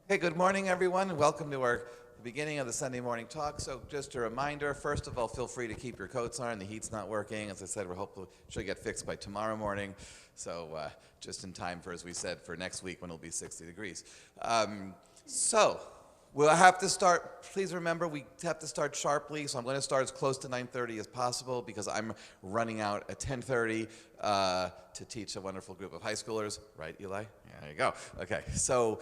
Hey, good morning, everyone, and welcome to the beginning of the Sunday morning talk. So just a reminder, first of all, feel free to keep your coats on. The heat's not working. As I said, we're hopefully should get fixed by tomorrow morning. So just in time for, as we said, for next week when it'll be 60 degrees. So we'll have to start, please remember, we have to start sharply. So I'm going to start as close to 9:30 as possible because I'm running out at 10:30 to teach a wonderful group of high schoolers. Right, Eli? Yeah, there you go. Okay, so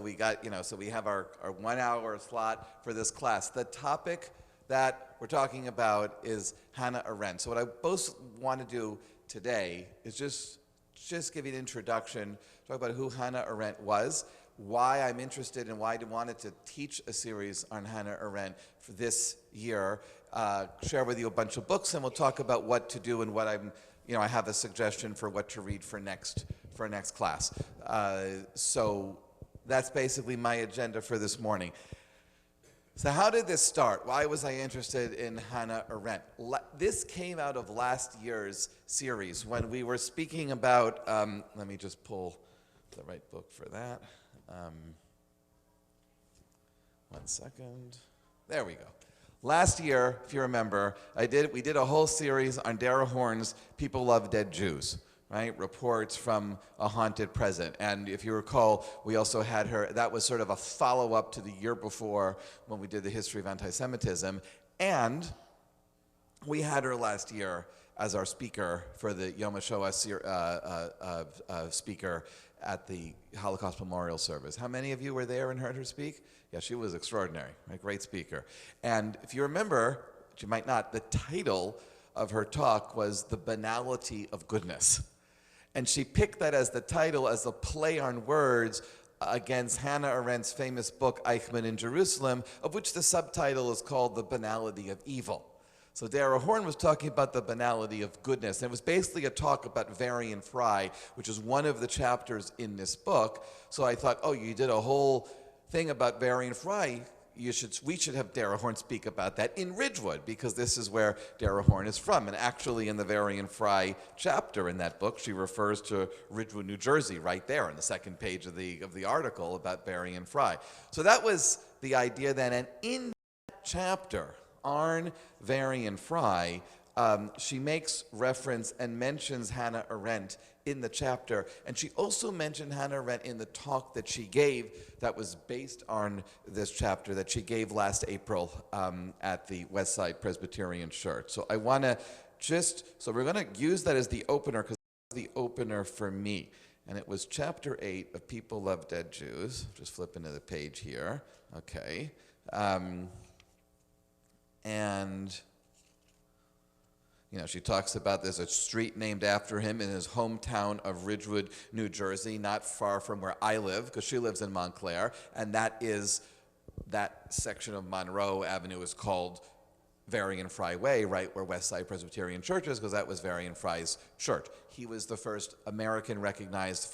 we got, so we have our 1 hour slot for this class. The topic that we're talking about is Hannah Arendt. So what I both want to do today is just give you an introduction, talk about who Hannah Arendt was, why I'm interested and why I wanted to teach a series on Hannah Arendt for this year, share with you a bunch of books, and we'll talk about what to do and what I have a suggestion for what to read for next class. So that's basically my agenda for this morning. So how did this start? Why was I interested in Hannah Arendt? This came out of last year's series when we were speaking about, let me just pull the right book for that. 1 second. There we go. Last year, if you remember, we did a whole series on Dara Horn's People Love Dead Jews, right? Reports from a haunted present. And if you recall, we also had her, that was sort of a follow-up to the year before when we did the history of anti-Semitism. And we had her last year as our speaker for the Yom HaShoah speaker at the Holocaust Memorial Service. How many of you were there and heard her speak? Yeah, she was extraordinary, a great speaker. And if you remember, but you might not, the title of her talk was The Banality of Goodness. And she picked that as the title as a play on words against Hannah Arendt's famous book, Eichmann in Jerusalem, of which the subtitle is called The Banality of Evil. So Dara Horn was talking about the banality of goodness. And it was basically a talk about Varian Fry, which is one of the chapters in this book. So I thought, oh, you did a whole thing about Varian Fry. We should have Dara Horn speak about that in Ridgewood, because this is where Dara Horn is from. And actually in the Varian Fry chapter in that book, she refers to Ridgewood, New Jersey, right there on the second page of the article about Varian Fry. So that was the idea then. And in that chapter, Arn Varian Fry, she makes reference and mentions Hannah Arendt in the chapter, and she also mentioned Hannah Arendt in the talk that she gave that was based on this chapter that she gave last April at the Westside Presbyterian Church. So I want to so we're going to use that as the opener, because that's the opener for me. And it was chapter 8 of People Love Dead Jews. Just flip into the page here. Okay. And she talks about there's a street named after him in his hometown of Ridgewood, New Jersey, not far from where I live, because she lives in Montclair, and that section of Monroe Avenue is called Varian Fry Way, right where Westside Presbyterian Church is, because that was Varian Fry's church. He was the first American recognized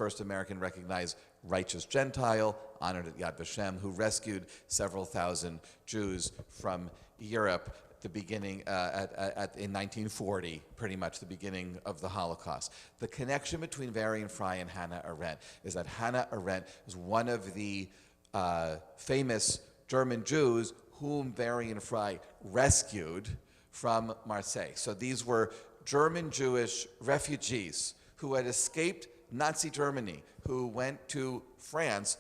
righteous Gentile, honored at Yad Vashem, who rescued several thousand Jews from Europe at the beginning, in 1940, pretty much the beginning of the Holocaust. The connection between Varian Fry and Hannah Arendt is that Hannah Arendt is one of the famous German Jews whom Varian Fry rescued from Marseille. So these were German Jewish refugees who had escaped Nazi Germany, who went to France.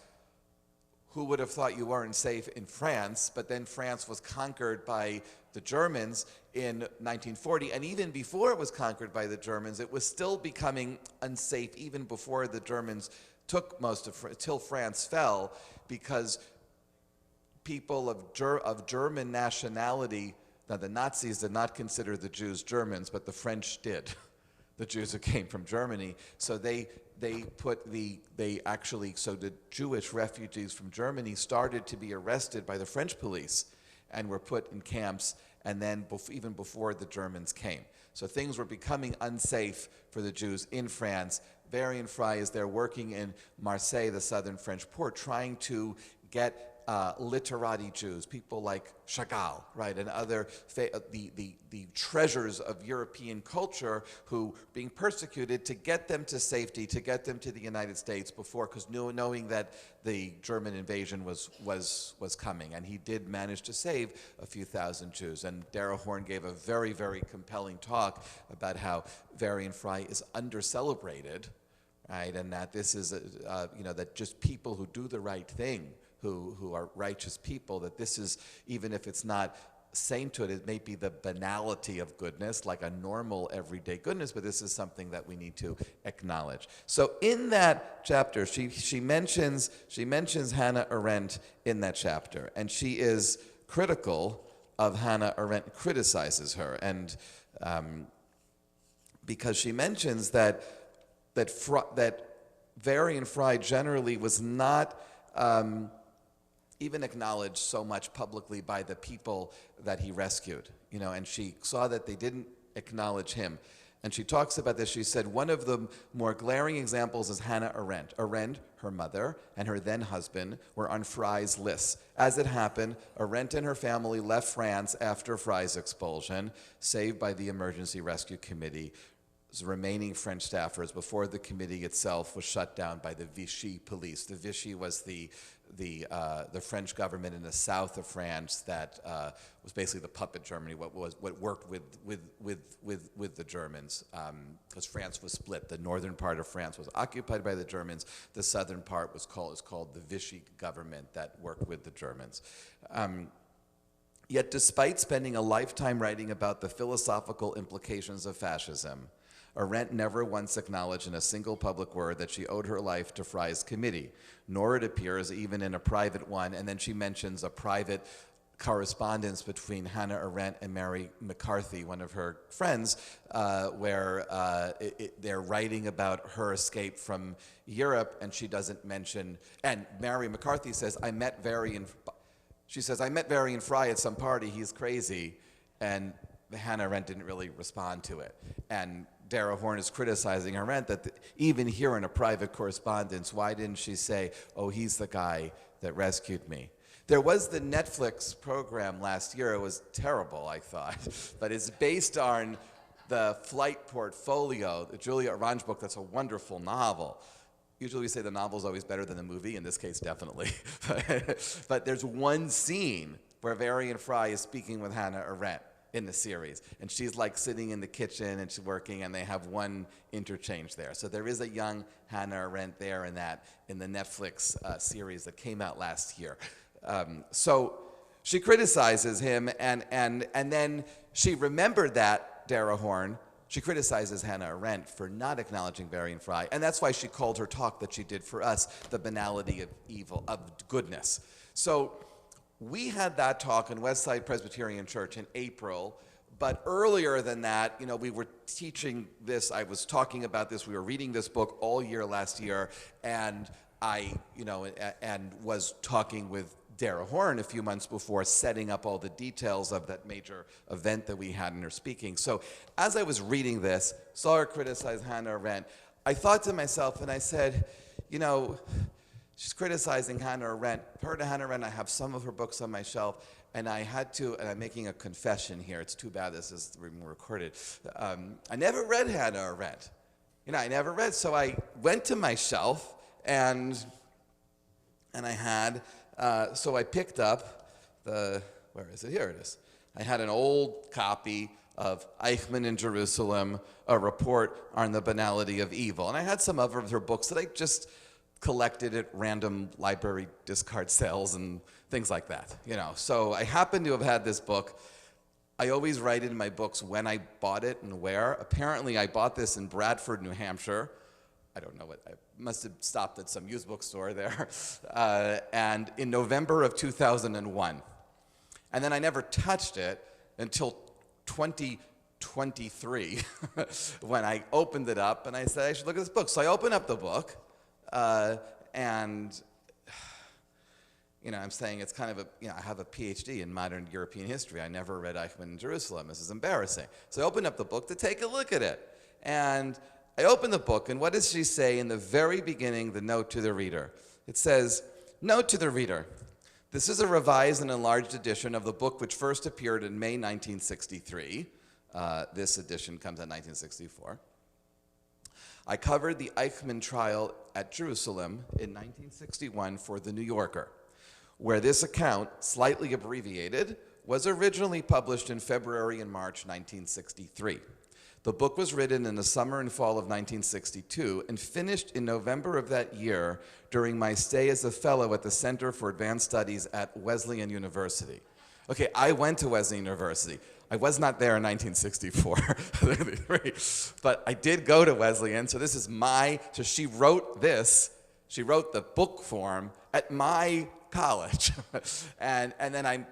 Who would have thought you weren't safe in France? But then France was conquered by the Germans in 1940, and even before it was conquered by the Germans, it was still becoming unsafe even before the Germans took most of till France fell, because people of German nationality, now the Nazis did not consider the Jews Germans, but the French did. The Jews who came from Germany, so the Jewish refugees from Germany started to be arrested by the French police and were put in camps, and then even before the Germans came. So things were becoming unsafe for the Jews in France. Varian Fry is there working in Marseille, the southern French port, trying to get literati Jews, people like Chagall, right, and other the treasures of European culture who being persecuted, to get them to safety, to get them to the United States before, because knowing that the German invasion was coming, and he did manage to save a few thousand Jews. And Dara Horn gave a very, very compelling talk about how Varian Fry is under-celebrated, right, and that this is that just people who do the right thing, who are righteous people, that this is, even if it's not sainthood, it may be the banality of goodness, like a normal everyday goodness, but this is something that we need to acknowledge. So in that chapter, she mentions Hannah Arendt in that chapter, and she is critical of Hannah Arendt, criticizes her, and because she mentions that Varian Fry generally was not even acknowledged so much publicly by the people that he rescued, and she saw that they didn't acknowledge him. And she talks about this. She said, one of the more glaring examples is Hannah Arendt. Arendt, her mother, and her then husband were on Fry's list. As it happened, Arendt and her family left France after Fry's expulsion, saved by the Emergency Rescue Committee. Remaining French staffers before the committee itself was shut down by the Vichy police. The Vichy was the French government in the south of France that was basically the puppet Germany, what worked with the Germans, because France was split. The northern part of France was occupied by the Germans. The southern part is called the Vichy government that worked with the Germans. Yet despite spending a lifetime writing about the philosophical implications of fascism, Arendt never once acknowledged in a single public word that she owed her life to Fry's committee, nor it appears even in a private one. And then she mentions a private correspondence between Hannah Arendt and Mary McCarthy, one of her friends, where they're writing about her escape from Europe, and she doesn't mention, and Mary McCarthy says, she says, I met Varian Fry at some party, he's crazy, and Hannah Arendt didn't really respond to it. And Dara Horn is criticizing Arendt that even here in a private correspondence, why didn't she say, oh, he's the guy that rescued me? There was the Netflix program last year. It was terrible, I thought, but it's based on the Flight Portfolio, the Julia Orange book. That's a wonderful novel. Usually we say the novel's always better than the movie. In this case, definitely. But there's one scene where Varian Fry is speaking with Hannah Arendt in the series, and she's like sitting in the kitchen and she's working, and they have one interchange there. So there is a young Hannah Arendt there in the Netflix series that came out last year. So she criticizes him, and then she remembered that, Dara Horn. She criticizes Hannah Arendt for not acknowledging Varian Fry, and that's why she called her talk that she did for us the banality of evil, of goodness. So we had that talk in Westside Presbyterian Church in April, but earlier than that, we were teaching this, I was talking about this, we were reading this book all year last year, and and was talking with Dara Horn a few months before, setting up all the details of that major event that we had in her speaking. So as I was reading this, saw her criticize Hannah Arendt, I thought to myself, and I said, she's criticizing Hannah Arendt. Heard of Hannah Arendt, I have some of her books on my shelf, and I had to, and I'm making a confession here, it's too bad this is being recorded. I never read Hannah Arendt. I never read, so I went to my shelf, and I had, so I picked up where is it? Here it is. I had an old copy of Eichmann in Jerusalem, a report on the banality of evil. And I had some other of her books that I just collected at random library discard sales and things like that, So I happen to have had this book. I always write in my books when I bought it and where. Apparently I bought this in Bradford, New Hampshire. I don't know I must have stopped at some used bookstore there. And in November of 2001. And then I never touched it until 2023 when I opened it up and I said, I should look at this book. So I opened up the book, and I'm saying it's kind of I have a PhD in modern European history. I never read Eichmann in Jerusalem. This is embarrassing. So I opened up the book to take a look at it. And I opened the book, and what does she say in the very beginning, the note to the reader? It says, note to the reader. This is a revised and enlarged edition of the book which first appeared in May 1963. This edition comes in 1964. I covered the Eichmann trial at Jerusalem in 1961 for The New Yorker, where this account, slightly abbreviated, was originally published in February and March 1963. The book was written in the summer and fall of 1962 and finished in November of that year during my stay as a fellow at the Center for Advanced Studies at Wesleyan University. Okay, I went to Wesleyan University. I was not there in 1964, but I did go to Wesleyan, so this is so she wrote this, she wrote the book form at my college. and then I'm,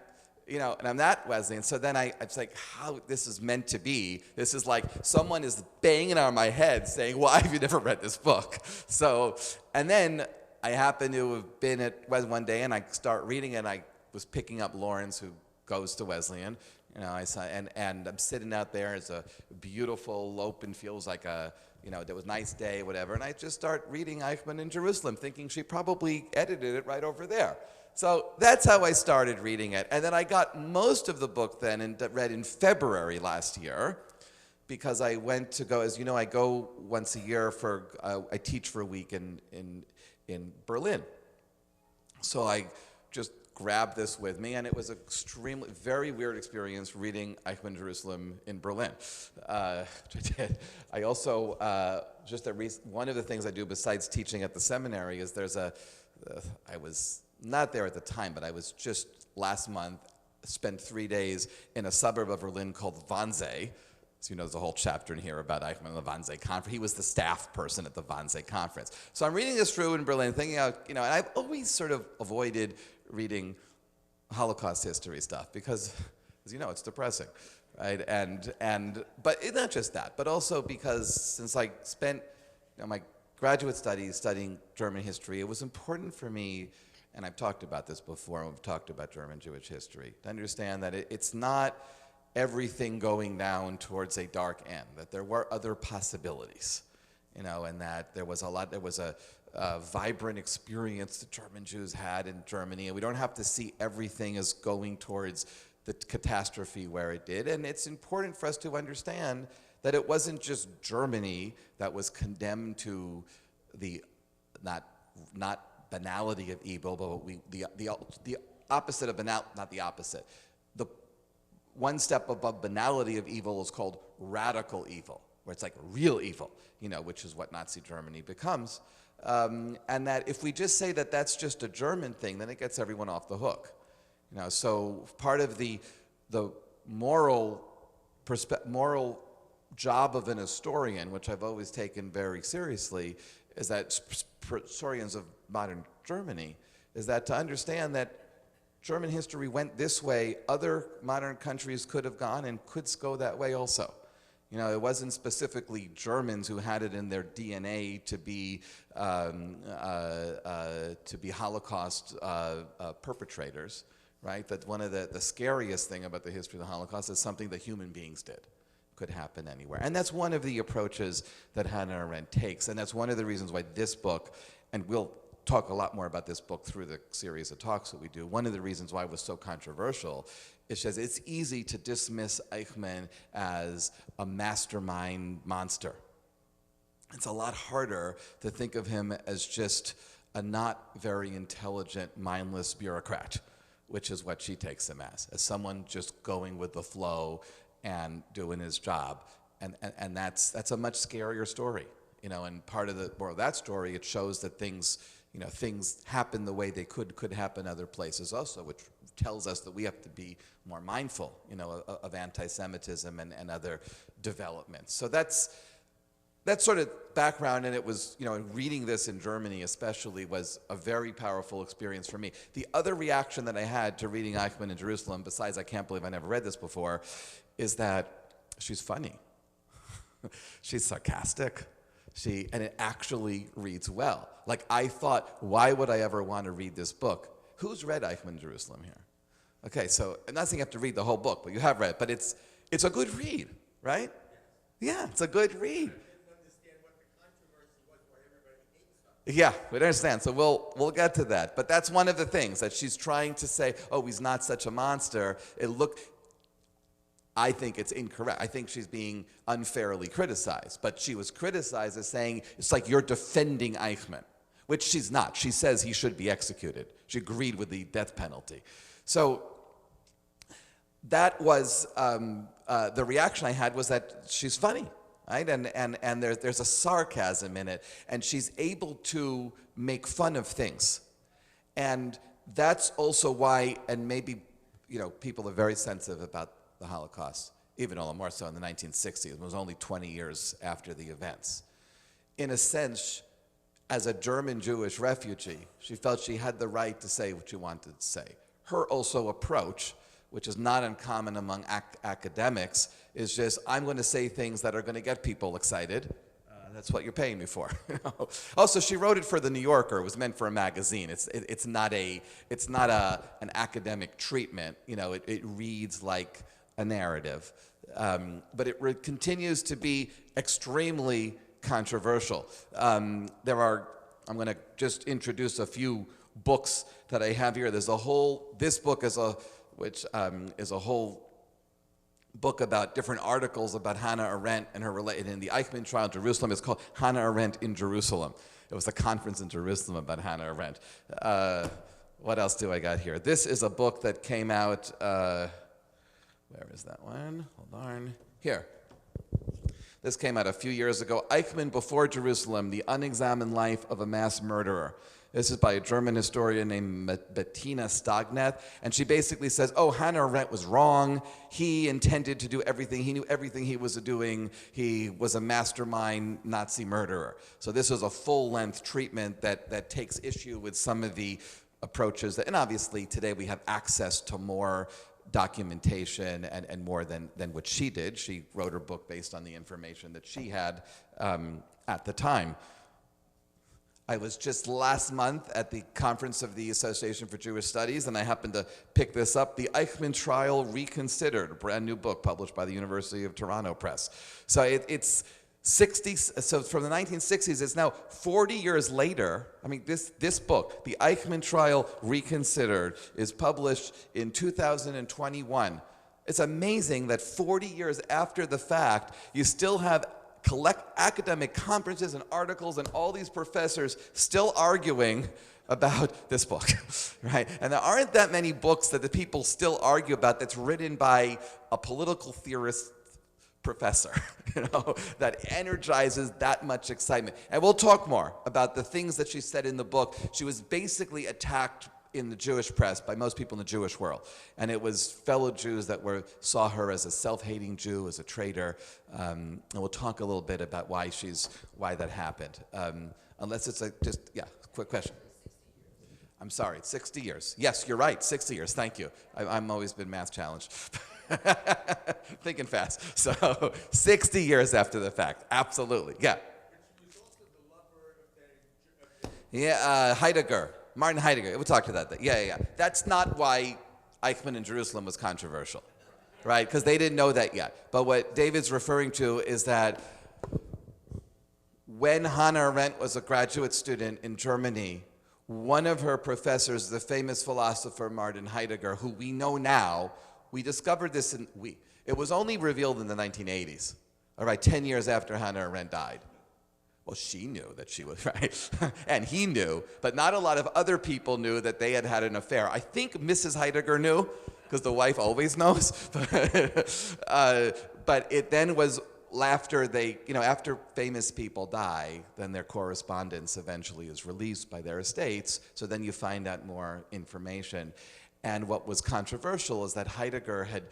and I'm at Wesleyan, so then it's like, how this is meant to be. This is like someone is banging on my head saying, why have you never read this book? So, and then I happen to have been at Wesleyan one day and I start reading it, and I was picking up Lawrence, who goes to Wesleyan. I saw, and I'm sitting out there. It's a beautiful open field, like there was a nice day, whatever. And I just start reading Eichmann in Jerusalem, thinking she probably edited it right over there. So that's how I started reading it. And then I got most of the book then and read in February last year, because I went to go, as you know, I go once a year I teach for a week in Berlin. So I just grabbed this with me, and it was an extremely, very weird experience reading Eichmann Jerusalem in Berlin, which I did. I also, one of the things I do besides teaching at the seminary is I was not there at the time, but I was just last month, spent 3 days in a suburb of Berlin called Wannsee. So there's a whole chapter in here about Eichmann and the Wannsee conference. He was the staff person at the Wannsee conference. So I'm reading this through in Berlin, thinking out, and I've always sort of avoided reading Holocaust history stuff because, as you know, it's depressing, right? But not just that, but also because since I spent my graduate studies studying German history, it was important for me, and I've talked about this before, we've talked about German Jewish history, to understand that it's not everything going down towards a dark end, that there were other possibilities, and that there was a vibrant experience that German Jews had in Germany, and we don't have to see everything as going towards the catastrophe where it did. And it's important for us to understand that it wasn't just Germany that was condemned to the not banality of evil, but the opposite of banality, not the opposite. The one step above banality of evil is called radical evil, where it's like real evil, which is what Nazi Germany becomes. And that if we just say that that's just a German thing, then it gets everyone off the hook. So part of the moral job of an historian, which I've always taken very seriously, is that historians of modern Germany, is that to understand that German history went this way, other modern countries could have gone and could go that way also. It wasn't specifically Germans who had it in their DNA to be Holocaust perpetrators, right? That one of the scariest thing about the history of the Holocaust is something that human beings did. Could happen anywhere. And that's one of the approaches that Hannah Arendt takes, and that's one of the reasons why this book, and we'll talk a lot more about this book through the series of talks that we do, one of the reasons why it was so controversial is because it's easy to dismiss Eichmann as a mastermind monster. It's a lot harder to think of him as just a not very intelligent, mindless bureaucrat, which is what she takes him as someone just going with the flow and doing his job. And that's a much scarier story. And part of the more of that story, it shows that things happen the way they could happen other places also, which tells us that we have to be more mindful, of anti-Semitism and other developments. So that's sort of background, and it was, reading this in Germany especially was a very powerful experience for me. The other reaction that I had to reading Eichmann in Jerusalem, besides I can't believe I never read this before, is that she's funny. She's sarcastic. And it actually reads well. Like I thought, why would I ever want to read this book? Who's read Eichmann Jerusalem here? Okay, so I'm not saying you have to read the whole book, but you have read it. But it's a good read, right? Yeah, it's a good read. I didn't understand what the controversy was, why everybody hates stuff. Yeah, we understand. So we'll get to that. But that's one of the things that she's trying to say, oh, he's not such a monster. I think it's incorrect. I think she's being unfairly criticized. But she was criticized as saying, it's like you're defending Eichmann, which she's not. She says he should be executed. She agreed with the death penalty. So that was, the reaction I had was that she's funny. Right? And there's a sarcasm in it, and she's able to make fun of things. And that's also why, and maybe, people are very sensitive about the Holocaust, even a little more so in the 1960s. It was only 20 years after the events. In a sense, as a German Jewish refugee, she felt she had the right to say what she wanted to say. Her also approach, which is not uncommon among academics, is just, I'm going to say things that are going to get people excited. That's what you're paying me for. Also, she wrote it for the New Yorker. It was meant for a magazine. It's not an academic treatment. It reads like a narrative, but it continues to be extremely controversial. I'm going to just introduce a few books that I have here. This book is a whole book about different articles about Hannah Arendt and her in the Eichmann trial in Jerusalem. It's called Hannah Arendt in Jerusalem. It was a conference in Jerusalem about Hannah Arendt. What else do I got here? This is a book that came out, where is that one? Hold on. Here. This came out a few years ago. Eichmann Before Jerusalem, The Unexamined Life of a Mass Murderer. This is by a German historian named Bettina Stagneth, and she basically says, oh, Hannah Arendt was wrong. He intended to do everything. He knew everything he was doing. He was a mastermind Nazi murderer. So this is a full-length treatment that takes issue with some of the approaches. And obviously, today we have access to more documentation and more than what she did. She wrote her book based on the information that she had at the time. I was just last month at the conference of the Association for Jewish Studies, and I happened to pick this up, The Eichmann Trial Reconsidered, a brand new book published by the University of Toronto Press. So it's 60, so from the 1960s, it's now 40 years later. I mean, this book, The Eichmann Trial Reconsidered, is published in 2021. It's amazing that 40 years after the fact, you still have academic conferences and articles and all these professors still arguing about this book, right? And there aren't that many books that the people still argue about that's written by a political theorist professor, that energizes that much excitement. And we'll talk more about the things that she said in the book. She was basically attacked in the Jewish press by most people in the Jewish world. And it was fellow Jews that saw her as a self-hating Jew, as a traitor. And we'll talk a little bit about why that happened. Unless it's quick question. I'm sorry, 60 years. Yes, you're right, 60 years, thank you. I'm always been math challenged. Thinking fast. So 60 years after the fact, absolutely, yeah. Yeah, Heidegger. Martin Heidegger, we'll talk to that. Yeah. That's not why Eichmann in Jerusalem was controversial, right? Because they didn't know that yet. But what David's referring to is that when Hannah Arendt was a graduate student in Germany, one of her professors, the famous philosopher Martin Heidegger, who we know now, we discovered this it was only revealed in the 1980s, all right, 10 years after Hannah Arendt died. Well, she knew that she was right, and he knew, but not a lot of other people knew that they had had an affair. I think Mrs. Heidegger knew, because the wife always knows, but it then was after after famous people die, then their correspondence eventually is released by their estates, so then you find out more information. And what was controversial is that Heidegger had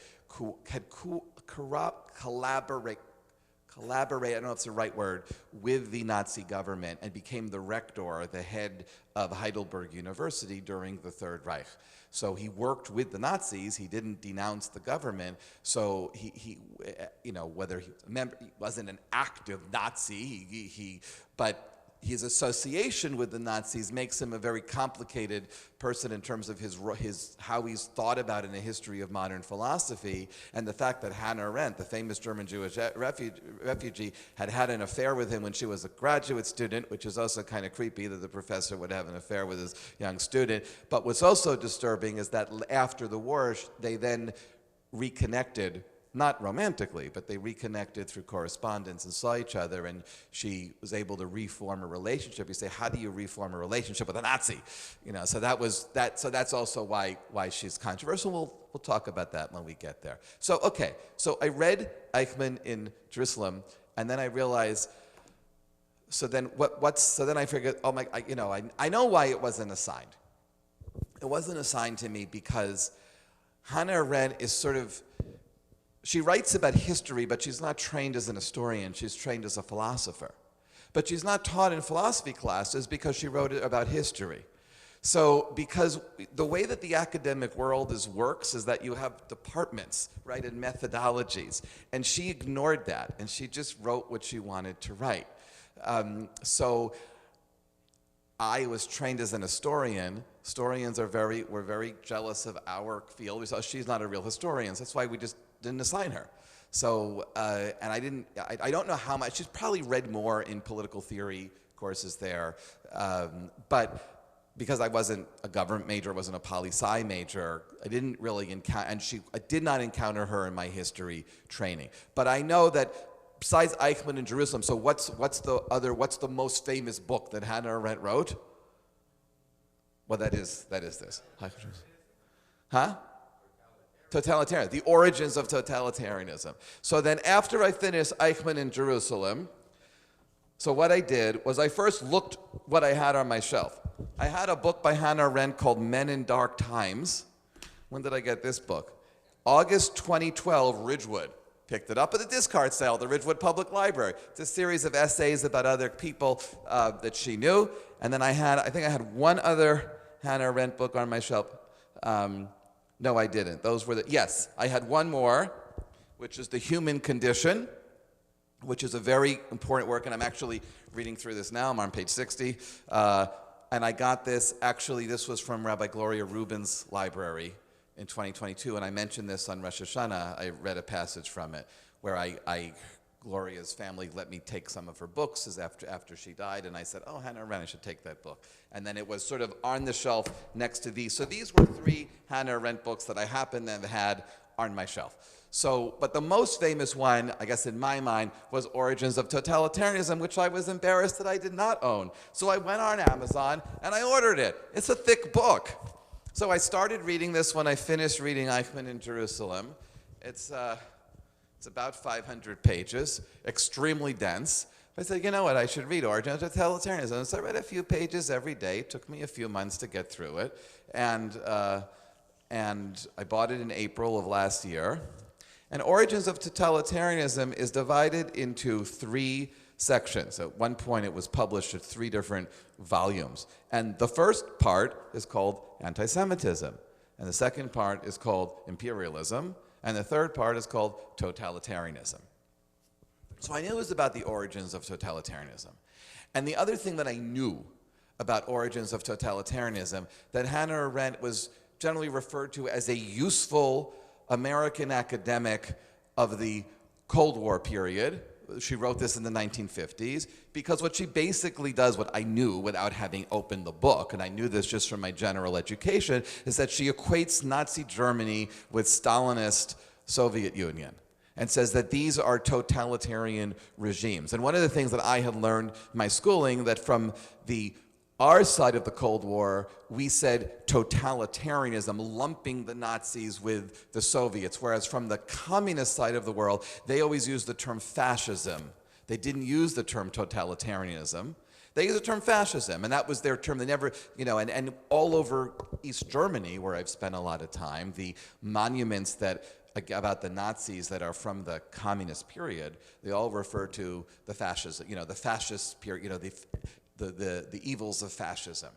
collaborate, I don't know if it's the right word, with the Nazi government and became the rector, the head of Heidelberg University during the Third Reich. So he worked with the Nazis, he didn't denounce the government, so he whether he wasn't an active Nazi, but his association with the Nazis makes him a very complicated person in terms of his how he's thought about in the history of modern philosophy, and the fact that Hannah Arendt, the famous German Jewish refugee, had an affair with him when she was a graduate student, which is also kind of creepy that the professor would have an affair with his young student. But what's also disturbing is that after the war, they then reconnected. Not romantically, but they reconnected through correspondence and saw each other, and she was able to reform a relationship. You say, how do you reform a relationship with a Nazi? You know, so that was that. So that's also why she's controversial. We'll talk about that when we get there. So okay, so I read Eichmann in Jerusalem, and then I realized. So then So then I figured, oh my, I know why it wasn't assigned. It wasn't assigned to me because Hannah Arendt is sort of. She writes about history, but she's not trained as an historian. She's trained as a philosopher. But she's not taught in philosophy classes because she wrote about history. So because the way that the academic world works is that you have departments, right, and methodologies. And she ignored that, and she just wrote what she wanted to write. So I was trained as an historian. Historians were very jealous of our field. We saw she's not a real historian. So that's why we just didn't assign her. So, and I don't know how much, she's probably read more in political theory courses there, but because I wasn't a government major, wasn't a poli-sci major, I didn't really encounter, I did not encounter her in my history training. But I know that besides Eichmann in Jerusalem, so what's the most famous book that Hannah Arendt wrote? Well, that is this. Huh? Totalitarian, the origins of totalitarianism. So then after I finished Eichmann in Jerusalem, so what I did was I first looked what I had on my shelf. I had a book by Hannah Arendt called Men in Dark Times. When did I get this book? August 2012, Ridgewood. Picked it up at the discard sale, the Ridgewood Public Library. It's a series of essays about other people that she knew. And then I think I had one other Hannah Arendt book on my shelf. No, I didn't. Yes, I had one more, which is The Human Condition, which is a very important work, and I'm actually reading through this now. I'm on page 60. And I got this, actually, this was from Rabbi Gloria Rubin's library in 2022, and I mentioned this on Rosh Hashanah. I read a passage from it where Gloria's family let me take some of her books after she died, and I said, oh, Hannah Arendt, I should take that book. And then it was sort of on the shelf next to these. So these were 3 Hannah Arendt books that I happened to have had on my shelf. So, but the most famous one, I guess in my mind, was Origins of Totalitarianism, which I was embarrassed that I did not own. So I went on Amazon and I ordered it. It's a thick book. So I started reading this when I finished reading Eichmann in Jerusalem. It's about 500 pages, extremely dense. I said, you know what, I should read Origins of Totalitarianism. So I read a few pages every day. It took me a few months to get through it. And I bought it in April of last year. And Origins of Totalitarianism is divided into 3 sections. At one point, it was published in 3 different volumes. And the first part is called anti-Semitism. And the second part is called imperialism. And the third part is called totalitarianism. So I knew it was about the origins of totalitarianism. And the other thing that I knew about origins of totalitarianism, that Hannah Arendt was generally referred to as a useful American academic of the Cold War period. She wrote this in the 1950s, because what she basically does, what I knew without having opened the book, and I knew this just from my general education, is that she equates Nazi Germany with Stalinist Soviet Union and says that these are totalitarian regimes. And one of the things that I had learned in my schooling, that from our side of the Cold War, we said totalitarianism, lumping the Nazis with the Soviets, whereas from the communist side of the world, they always used the term fascism. They didn't use the term totalitarianism. They used the term fascism, and that was their term. They never, and all over East Germany, where I've spent a lot of time, the monuments about the Nazis that are from the communist period, they all refer to the fascism, the fascist period, the evils of fascism.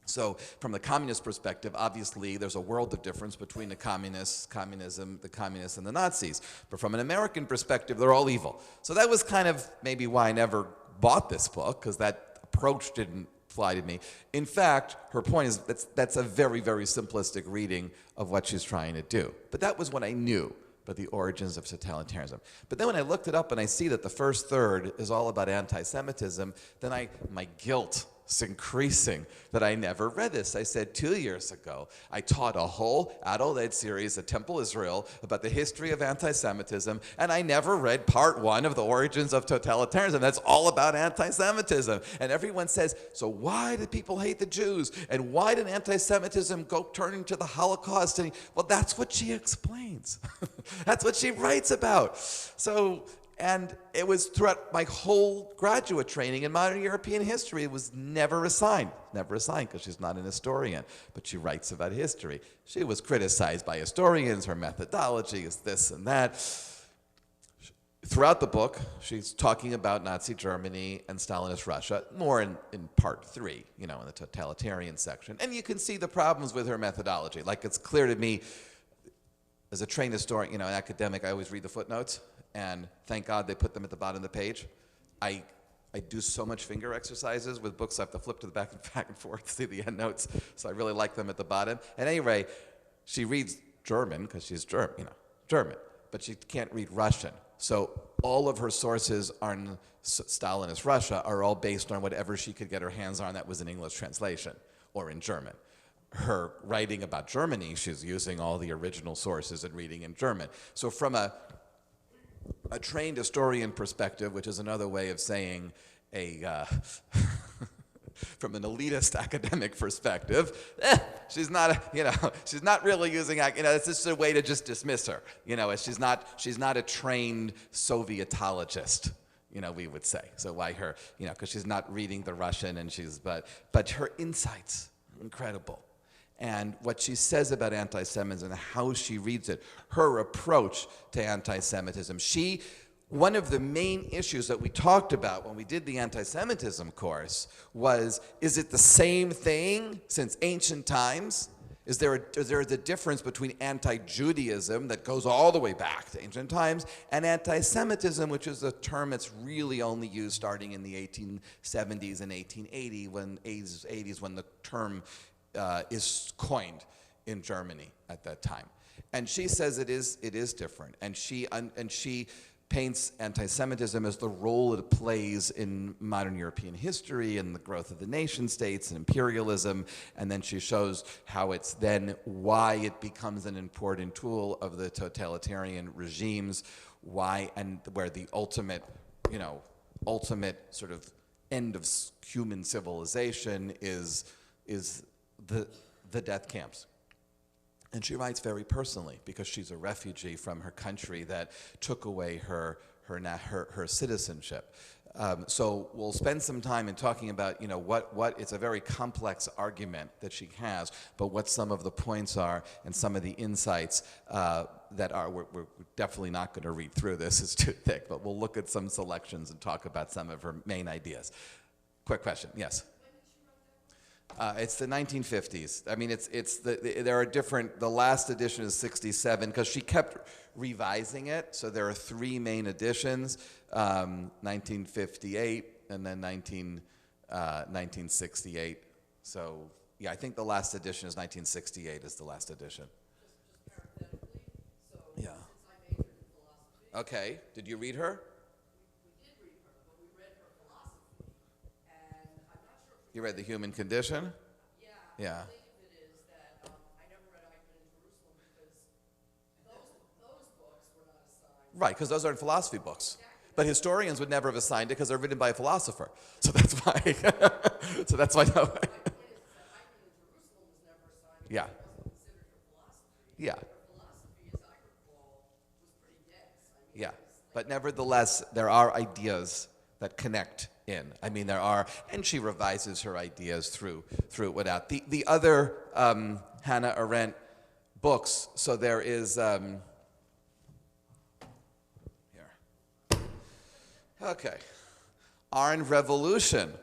So from the communist perspective, obviously there's a world of difference between the communists and the Nazis. But from an American perspective, they're all evil. So that was kind of maybe why I never bought this book because that approach didn't fly to me. In fact, her point is that's a very, very simplistic reading of what she's trying to do. But that was what I knew about the origins of totalitarianism. But then when I looked it up and I see that the first third is all about anti-Semitism, then my guilt is increasing that I never read this. I said 2 years ago, I taught a whole adult ed series at Temple Israel about the history of anti-Semitism, and I never read part 1 of the origins of totalitarianism. That's all about anti-Semitism. And everyone says, so why did people hate the Jews? And why did anti-Semitism go turning to the Holocaust? And well, that's what she explains. That's what she writes about. So, and it was throughout my whole graduate training in modern European history. It was never assigned because she's not an historian, but she writes about history. She was criticized by historians. Her methodology is this and that. Throughout the book, she's talking about Nazi Germany and Stalinist Russia, more in part 3, in the totalitarian section. And you can see the problems with her methodology. Like, it's clear to me, as a trained historian, an academic, I always read the footnotes. And thank God they put them at the bottom of the page. I do so much finger exercises with books. I have to flip to the back and forth to see the endnotes. So I really like them at the bottom. At any rate, she reads German because she's German, but she can't read Russian. So all of her sources on Stalinist Russia are all based on whatever she could get her hands on that was in English translation or in German. Her writing about Germany, she's using all the original sources and reading in German. So from a trained historian perspective, which is another way of saying from an elitist academic perspective, she's not, she's not really using, it's just a way to just dismiss her. She's not a trained Sovietologist, we would say. So why her, because she's not reading the Russian and but her insights, incredible. And what she says about anti-Semitism and how she reads it, her approach to anti-Semitism. One of the main issues that we talked about when we did the anti-Semitism course was, is it the same thing since ancient times? Is there a difference between anti-Judaism that goes all the way back to ancient times and anti-Semitism, which is a term that's really only used starting in the 1870s and 1880 when the term is coined in Germany at that time. And she says it is different. And she paints anti-Semitism as the role it plays in modern European history and the growth of the nation states and imperialism. And then she shows how it's then why it becomes an important tool of the totalitarian regimes, why and where the ultimate sort of end of human civilization is the death camps. And she writes very personally because she's a refugee from her country that took away her citizenship. So we'll spend some time in talking about what it's a very complex argument that she has, but what some of the points are and some of the insights that are. We're definitely not going to read through this; it's too thick. But we'll look at some selections and talk about some of her main ideas. Quick question, yes. It's the 1950s. I mean, there are different, the last edition is 67, because she kept revising it, so there are 3 main editions, 1958 and then 1968. So, yeah, I think the last edition is 1968 is the last edition. Just parenthetically, so Yeah. since I majored in philosophy, Okay, did you read her? we did read her, but we read her philosophy, and I'm not sure if we You read The Human Condition? Yeah. The thing of it is that I never read Eichmann in Jerusalem because those books were not assigned. Right, because those aren't philosophy books. But historians would never have assigned it because they're written by a philosopher. So that's why. So that's why. No. My point is that Eichmann in Jerusalem was never assigned because Yeah. it wasn't considered her philosophy. Yeah. Her philosophy, as I recall, was pretty dense. Yeah. But nevertheless, there are ideas that connect in. I mean, there are, and she revises her ideas through it without. The other Hannah Arendt books, so there is, here. Okay. Arendt Revolution.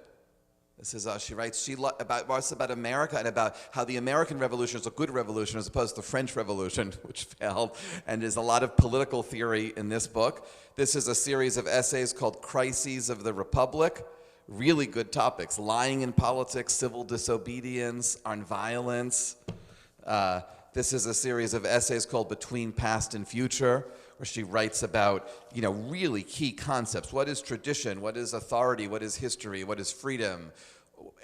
This is she writes about America and about how the American Revolution is a good revolution as opposed to the French Revolution, which failed. And there's a lot of political theory in this book. This is a series of essays called Crises of the Republic. Really good topics: lying in politics, civil disobedience, on violence. This is a series of essays called Between Past and Future, where she writes about, really key concepts. What is tradition? What is authority? What is history? What is freedom?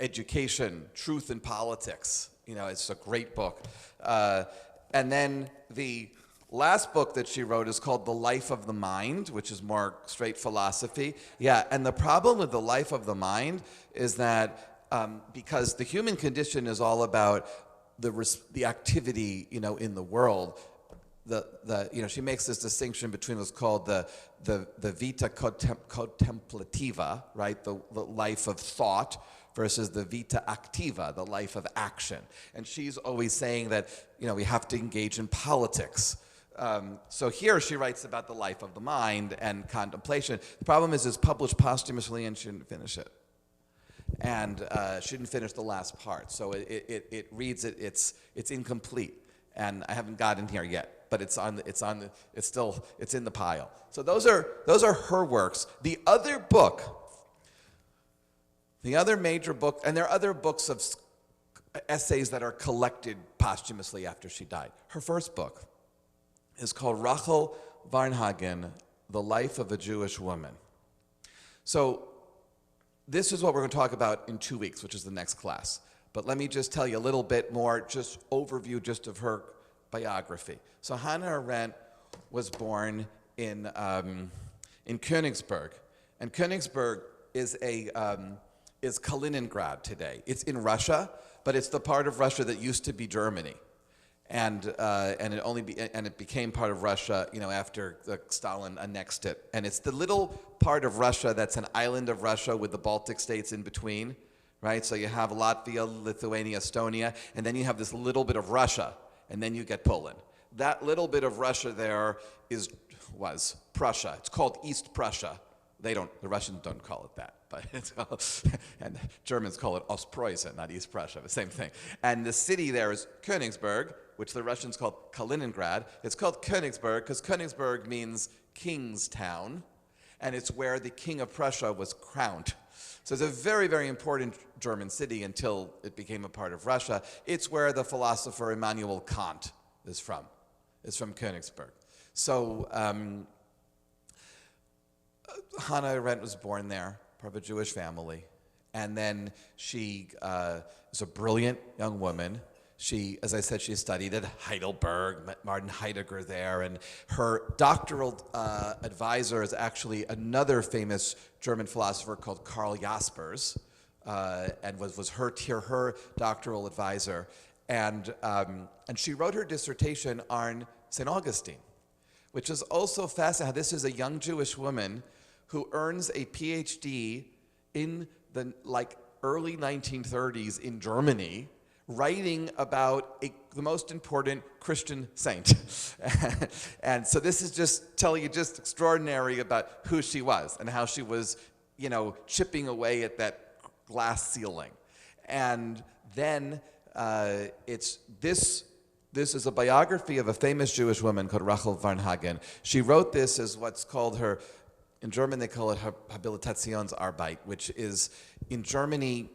Education, truth in politics. It's a great book. And then the last book that she wrote is called The Life of the Mind, which is more straight philosophy. Yeah, and the problem with The Life of the Mind is that because the human condition is all about the activity, in the world. She makes this distinction between what's called the vita contemplativa, right, the life of thought, versus the vita activa, the life of action. And she's always saying that, we have to engage in politics. So here she writes about the life of the mind and contemplation. The problem is it's published posthumously and she didn't finish it. And she didn't finish the last part. So it reads it's incomplete. And I haven't gotten here yet, but it's in the pile. So those are her works. The other major book, and there are other books of essays that are collected posthumously after she died. Her first book is called Rachel Varnhagen, The Life of a Jewish Woman. So this is what we're going to talk about in 2 weeks, which is the next class. But let me just tell you a little bit more, just overview just of her biography. So Hannah Arendt was born in Königsberg, and Königsberg is Kaliningrad today. It's in Russia, but it's the part of Russia that used to be Germany, and it became part of Russia, after Stalin annexed it. And it's the little part of Russia that's an island of Russia with the Baltic states in between, right? So you have Latvia, Lithuania, Estonia, and then you have this little bit of Russia, and then you get Poland. That little bit of Russia there was Prussia. It's called East Prussia. The Russians don't call it that, but it's called, and Germans call it Ostpreußen, not East Prussia, the same thing. And the city there is Königsberg, which the Russians call Kaliningrad. It's called Königsberg because Königsberg means king's town, and it's where the king of Prussia was crowned. So it's a very, very important German city until it became a part of Russia. It's where the philosopher Immanuel Kant is from. It's from Königsberg. So Hannah Arendt was born there, part of a Jewish family. And then she was a brilliant young woman. She, as I said, she studied at Heidelberg, met Martin Heidegger there, and her doctoral advisor is actually another famous German philosopher called Karl Jaspers, and was her doctoral advisor. And she wrote her dissertation on St. Augustine, which is also fascinating. This is a young Jewish woman who earns a PhD in the early 1930s in Germany, writing about the most important Christian saint. And so this is just telling you just extraordinary about who she was and how she was, chipping away at that glass ceiling. And then this is a biography of a famous Jewish woman called Rachel Varnhagen. She wrote this as what's called her, in German they call it Habilitationsarbeit, which is, in Germany,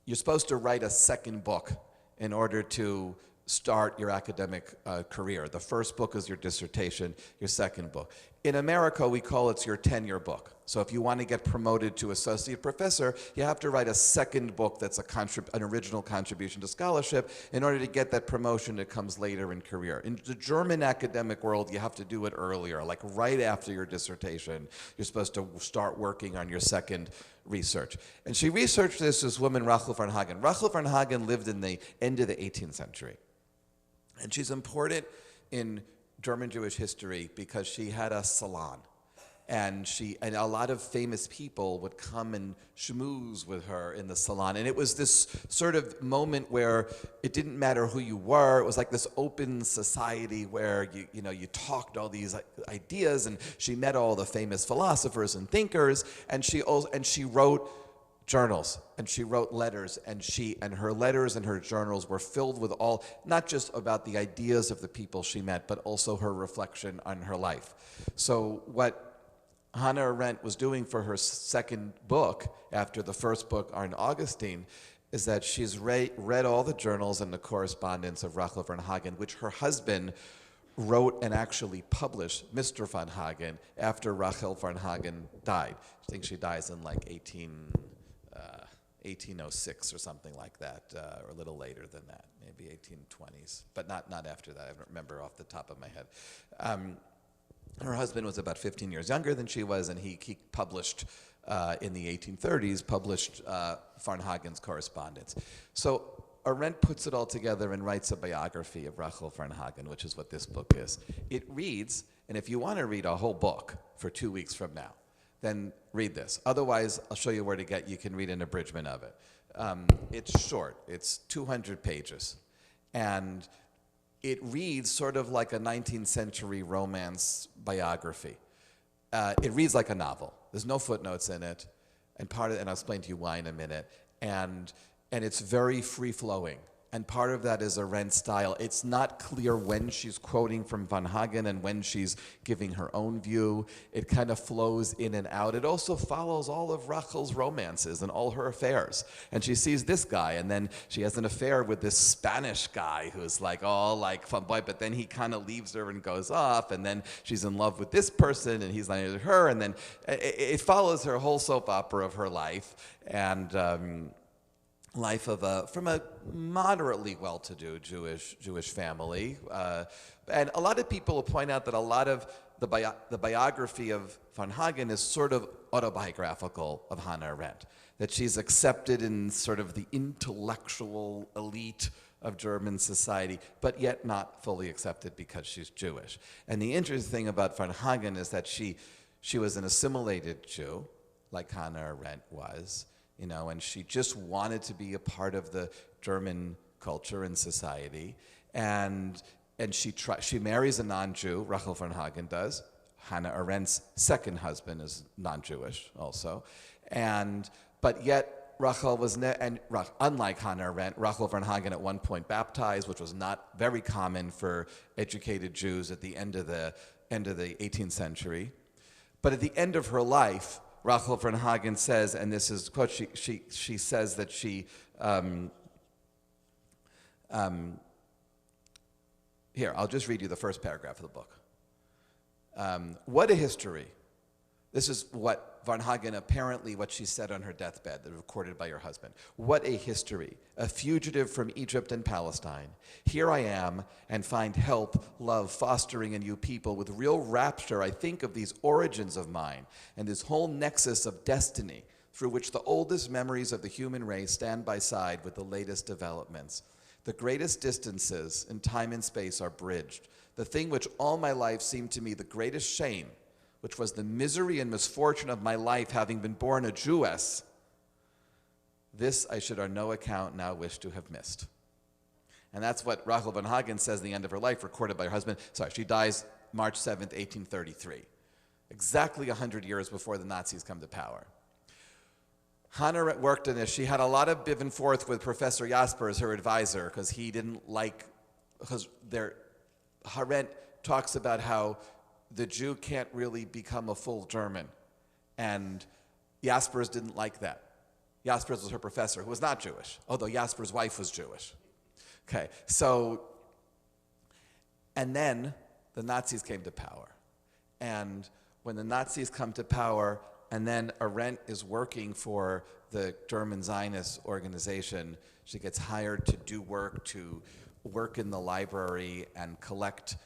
you're supposed to write a second book in order to start your academic career. The first book is your dissertation, your second book. In America, we call it your tenure book. So if you want to get promoted to associate professor, you have to write a second book that's an original contribution to scholarship. In order to get that promotion, it comes later in career. In the German academic world, you have to do it earlier, like right after your dissertation. You're supposed to start working on your second research. And she researched this woman, Rachel Varnhagen. Rachel Varnhagen lived in the end of the 18th century. And she's important in German Jewish history because she had a salon. And a lot of famous people would come and schmooze with her in the salon. And it was this sort of moment where it didn't matter who you were. It was like this open society where you talked all these ideas, and she met all the famous philosophers and thinkers, and she wrote journals, and she wrote letters, and her letters and her journals were filled with all, not just about the ideas of the people she met, but also her reflection on her life. So what Hannah Arendt was doing for her second book, after the first book on Augustine, is that she's read all the journals and the correspondence of Rachel von Hagen, which her husband wrote and actually published, Mr. von Hagen, after Rachel von Hagen died. I think she dies in like 1806 or something like that, or a little later than that, maybe 1820s, but not after that. I don't remember off the top of my head. Her husband was about 15 years younger than she was, and he published, in the 1830s, published von Hagen's correspondence. So Arendt puts it all together and writes a biography of Rachel von Hagen, which is what this book is. It reads, and if you want to read a whole book for 2 weeks from now, then read this. Otherwise, I'll show you where to get, you can read an abridgment of it. It's short, it's 200 pages. And it reads sort of like a 19th century romance biography. It reads like a novel. There's no footnotes in it, and I'll explain to you why in a minute. And it's very free-flowing. And part of that is Arendt's style. It's not clear when she's quoting from von Hagen and when she's giving her own view. It kind of flows in and out. It also follows all of Rachel's romances and all her affairs. And she sees this guy, and then she has an affair with this Spanish guy who's like all like fun boy, but then he kind of leaves her and goes off, and then she's in love with this person, and he's not into her, and then it follows her whole soap opera of her life, and life of from a moderately well-to-do Jewish family, and a lot of people will point out that a lot of the biography of von Hagen is sort of autobiographical of Hannah Arendt, that she's accepted in sort of the intellectual elite of German society, but yet not fully accepted because she's Jewish. And the interesting thing about von Hagen is that she was an assimilated Jew, like Hannah Arendt was, you know, and she just wanted to be a part of the German culture and society, and she marries a non-Jew. Rachel von Hagen does. Hannah Arendt's second husband is non-Jewish also, but yet Rachel was unlike Hannah Arendt, Rachel von Hagen at one point baptized, which was not very common for educated Jews at the end of the 18th century, but at the end of her life, Rachel von Hagen says, and this is quote, she says that here, I'll just read you the first paragraph of the book. What a history. This is what von Hagen, apparently what she said on her deathbed, recorded by her husband. What a history, a fugitive from Egypt and Palestine. Here I am, and find help, love, fostering in you people. With real rapture, I think of these origins of mine, and this whole nexus of destiny, through which the oldest memories of the human race stand by side with the latest developments. The greatest distances in time and space are bridged. The thing which all my life seemed to me the greatest shame, which was the misery and misfortune of my life having been born a Jewess, this I should on no account now wish to have missed. And that's what Rachel von Hagen says at the end of her life, recorded by her husband. Sorry, she dies March 7th, 1833, exactly 100 years before the Nazis come to power. Hannah worked in this. She had a lot of biv and forth with Professor Jaspers, her advisor, because he didn't like, because Arendt talks about how the Jew can't really become a full German. And Jaspers didn't like that. Jaspers was her professor, who was not Jewish, although Jaspers' wife was Jewish. Okay, so, and then the Nazis came to power. And when the Nazis come to power, and then Arendt is working for the German Zionist organization, she gets hired to do work in the library and collect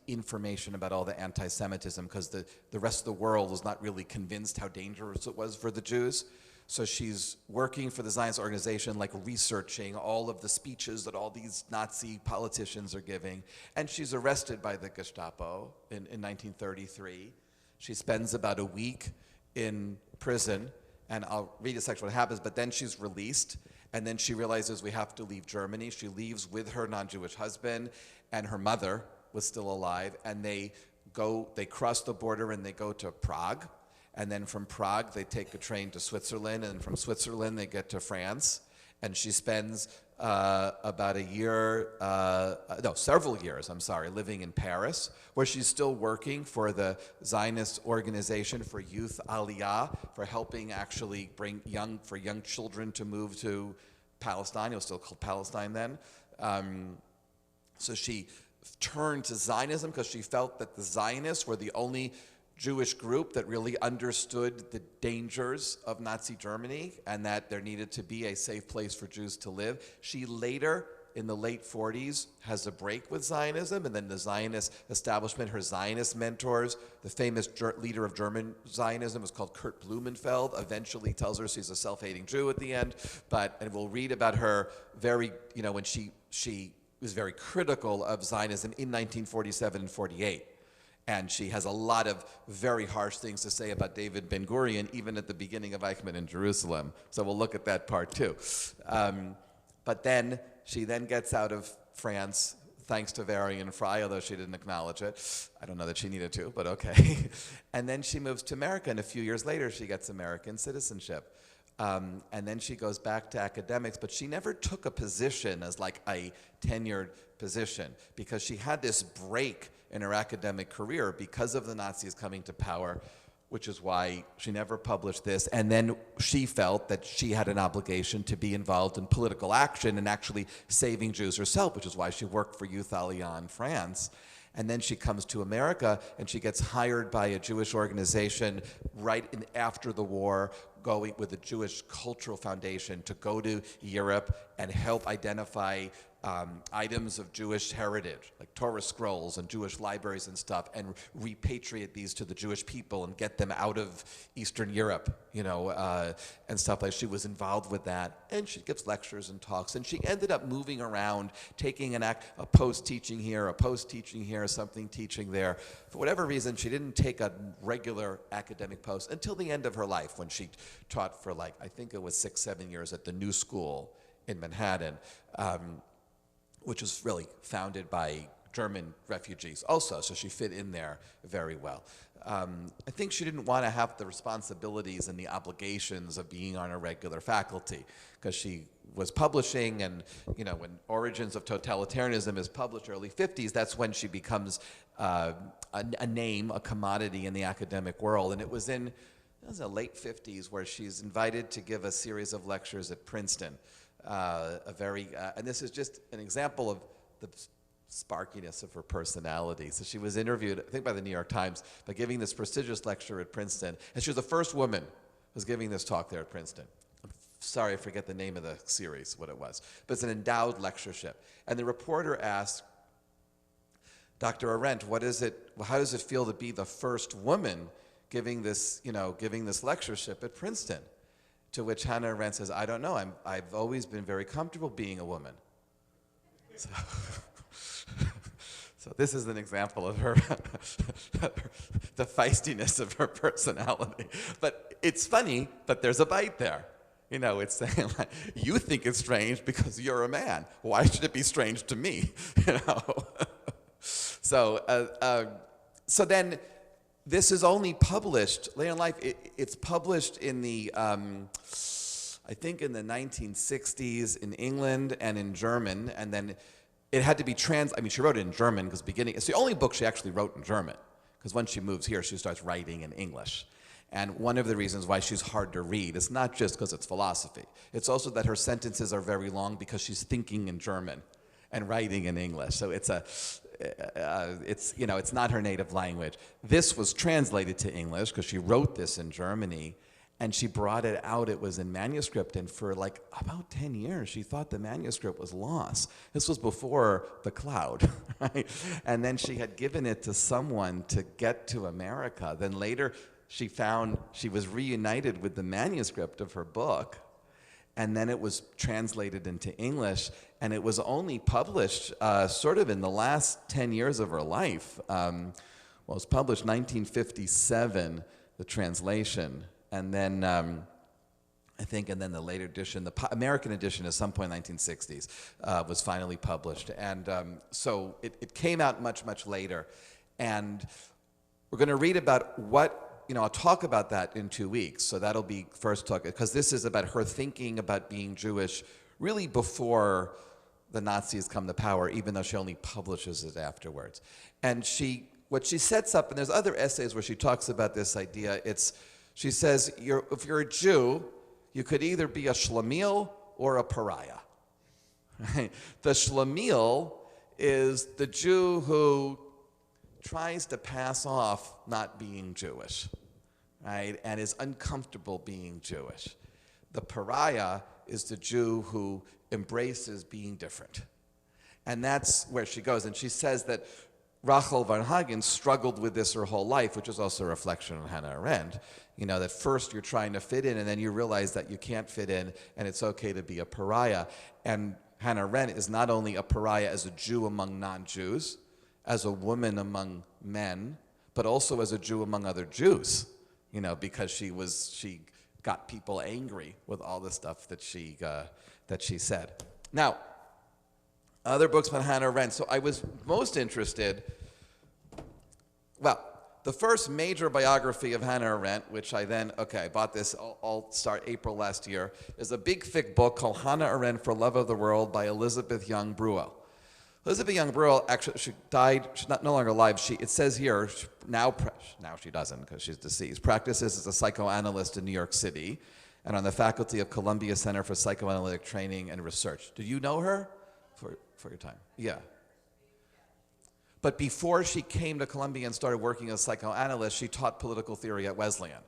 information about all the anti-Semitism, because the rest of the world was not really convinced how dangerous it was for the Jews. So she's working for the Zionist organization, researching all of the speeches that all these Nazi politicians are giving. And she's arrested by the Gestapo in 1933. She spends about a week in prison, and I'll read a section what happens, but then she's released, and then she realizes we have to leave Germany. She leaves with her non-Jewish husband, and her mother was still alive, and they cross the border and they go to Prague, And then from Prague, they take a train to Switzerland, and from Switzerland, they get to France. And she spends about a year, several years, living in Paris, where she's still working for the Zionist Organization for Youth Aliyah, for helping actually bring young children to move to Palestine. It was still called Palestine then. So she turned to Zionism because she felt that the Zionists were the only Jewish group that really understood the dangers of Nazi Germany and that there needed to be a safe place for Jews to live. She later, in the late 40s, has a break with Zionism, and then the Zionist establishment, her Zionist mentors, the famous leader of German Zionism was called Kurt Blumenfeld, eventually tells her she's a self-hating Jew at the end, and we'll read about her when she was very critical of Zionism in 1947 and 48. And she has a lot of very harsh things to say about David Ben-Gurion, even at the beginning of Eichmann in Jerusalem. So we'll look at that part too. But then she gets out of France, thanks to Varian Fry, although she didn't acknowledge it. I don't know that she needed to, but okay. And then she moves to America, and a few years later, she gets American citizenship. And then she goes back to academics, but she never took a position as like a tenured position because she had this break in her academic career because of the Nazis coming to power, which is why she never published this. And then she felt that she had an obligation to be involved in political action and actually saving Jews herself, which is why she worked for Youth Aliyah in France. And then she comes to America and she gets hired by a Jewish organization after the war, going with the Jewish Cultural Foundation to go to Europe and help identify items of Jewish heritage, like Torah scrolls and Jewish libraries and stuff, and repatriate these to the Jewish people and get them out of Eastern Europe, and stuff like. She was involved with that, and she gives lectures and talks, and she ended up moving around, taking a post teaching here, a post teaching here, something teaching there. For whatever reason, she didn't take a regular academic post until the end of her life, when she taught for I think it was 6-7 years at the New School in Manhattan. Which was really founded by German refugees also, so she fit in there very well. I think she didn't want to have the responsibilities and the obligations of being on a regular faculty, because she was publishing, and when Origins of Totalitarianism is published, early 50s, that's when she becomes a name, a commodity in the academic world. And it was in the late 50s where she's invited to give a series of lectures at Princeton. And this is just an example of the sparkiness of her personality. So she was interviewed, I think by the New York Times, by giving this prestigious lecture at Princeton. And she was the first woman who was giving this talk there at Princeton. I'm sorry, I forget the name of the series, what it was. But it's an endowed lectureship. And the reporter asked, Dr. Arendt, how does it feel to be the first woman giving this lectureship at Princeton? To which Hannah Arendt says, I don't know, I've always been very comfortable being a woman. So this is an example of her, the feistiness of her personality. But it's funny, but there's a bite there. It's saying, you think it's strange because you're a man. Why should it be strange to me? So then, this is only published later in life. It's published in the, I think in the 1960s in England and in German, and then it had to be she wrote it in German because it's the only book she actually wrote in German, because once she moves here, she starts writing in English. And one of the reasons why she's hard to read is not just because it's philosophy. It's also that her sentences are very long because she's thinking in German and writing in English. So it's not her native language. This was translated to English because she wrote this in Germany, and she brought it out. It was in manuscript, and for about 10 years, she thought the manuscript was lost. This was before the cloud, right? And then she had given it to someone to get to America. Then later, she found she was reunited with the manuscript of her book, and then it was translated into English, and it was only published sort of in the last 10 years of her life. It was published 1957, the translation, and then I think, and then the later edition, the American edition at some point in the 1960s, was finally published. And so it came out much, much later. And we're going to read about what I'll talk about that in 2 weeks. So that'll be first talk, because this is about her thinking about being Jewish really before the Nazis come to power, even though she only publishes it afterwards. And what she sets up, and there's other essays where she talks about this idea, she says, if you're a Jew, you could either be a shlemiel or a pariah. Right? The shlemiel is the Jew who tries to pass off not being Jewish, right, and is uncomfortable being Jewish. The pariah is the Jew who embraces being different. And that's where she goes. And she says that Rachel Varnhagen struggled with this her whole life, which is also a reflection on Hannah Arendt. That first you're trying to fit in, and then you realize that you can't fit in, and it's okay to be a pariah. And Hannah Arendt is not only a pariah as a Jew among non-Jews, as a woman among men, but also as a Jew among other Jews, because she got people angry with all the stuff that she said. Now, other books by Hannah Arendt. So I was most interested, the first major biography of Hannah Arendt, which I bought this, I'll start April last year, is a big, thick book called Hannah Arendt for Love of the World by Elizabeth Young Bruell. Elizabeth Young Bruell, actually, she died, she's no longer alive. It says here, now she doesn't because she's deceased, practices as a psychoanalyst in New York City and on the faculty of Columbia Center for Psychoanalytic Training and Research. Did you know her for your time? Yeah. But before she came to Columbia and started working as a psychoanalyst, she taught political theory at Wesleyan.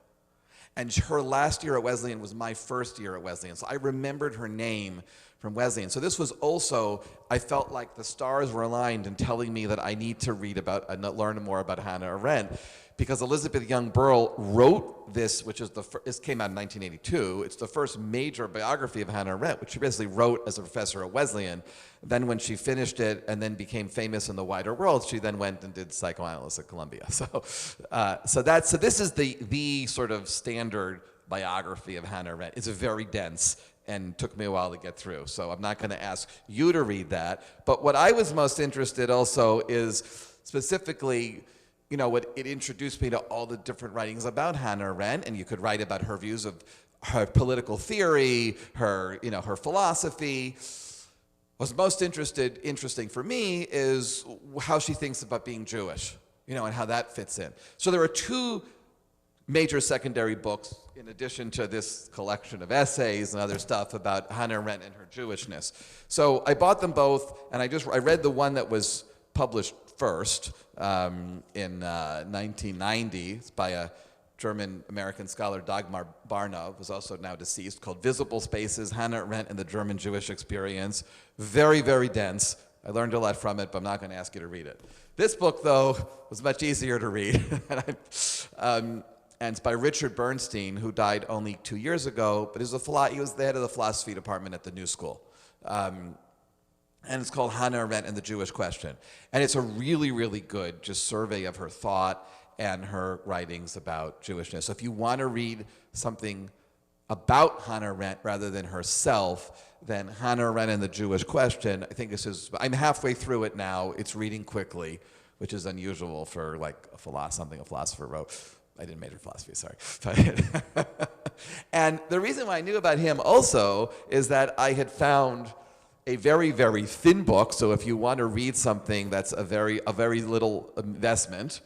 And her last year at Wesleyan was my first year at Wesleyan. So I remembered her name from Wesleyan. So this was also, I felt like the stars were aligned in telling me that I need to read about and learn more about Hannah Arendt, because Elizabeth Young Bruell wrote this, which is this came out in 1982. It's the first major biography of Hannah Arendt, which she basically wrote as a professor at Wesleyan. Then when she finished it and then became famous in the wider world, she then went and did psychoanalysis at Columbia. So this is the sort of standard biography of Hannah Arendt. It's very dense and took me a while to get through. So I'm not going to ask you to read that. But what I was most interested also is specifically, what it introduced me to all the different writings about Hannah Arendt, and you could write about her views of her political theory, her philosophy. What's most interesting for me is how she thinks about being Jewish, and how that fits in. So there are two major secondary books, in addition to this collection of essays and other stuff about Hannah Arendt and her Jewishness. So I bought them both, and I read the one that was published first in 1990. It's by a German-American scholar, Dagmar Barna, who's also now deceased, called Visible Spaces, Hannah Arendt and the German Jewish Experience. Very, very dense. I learned a lot from it, but I'm not going to ask you to read it. This book, though, was much easier to read. And it's by Richard Bernstein, who died only 2 years ago, but he was the head of the philosophy department at the New School. And it's called Hannah Arendt and the Jewish Question. And it's a really, really good just survey of her thought and her writings about Jewishness. So if you want to read something about Hannah Arendt rather than herself, then Hannah Arendt and the Jewish Question, I think I'm halfway through it now. It's reading quickly, which is unusual for like something a philosopher wrote. I didn't major in philosophy, sorry. And the reason why I knew about him also is that I had found a very, very thin book, so if you want to read something that's a very little investment,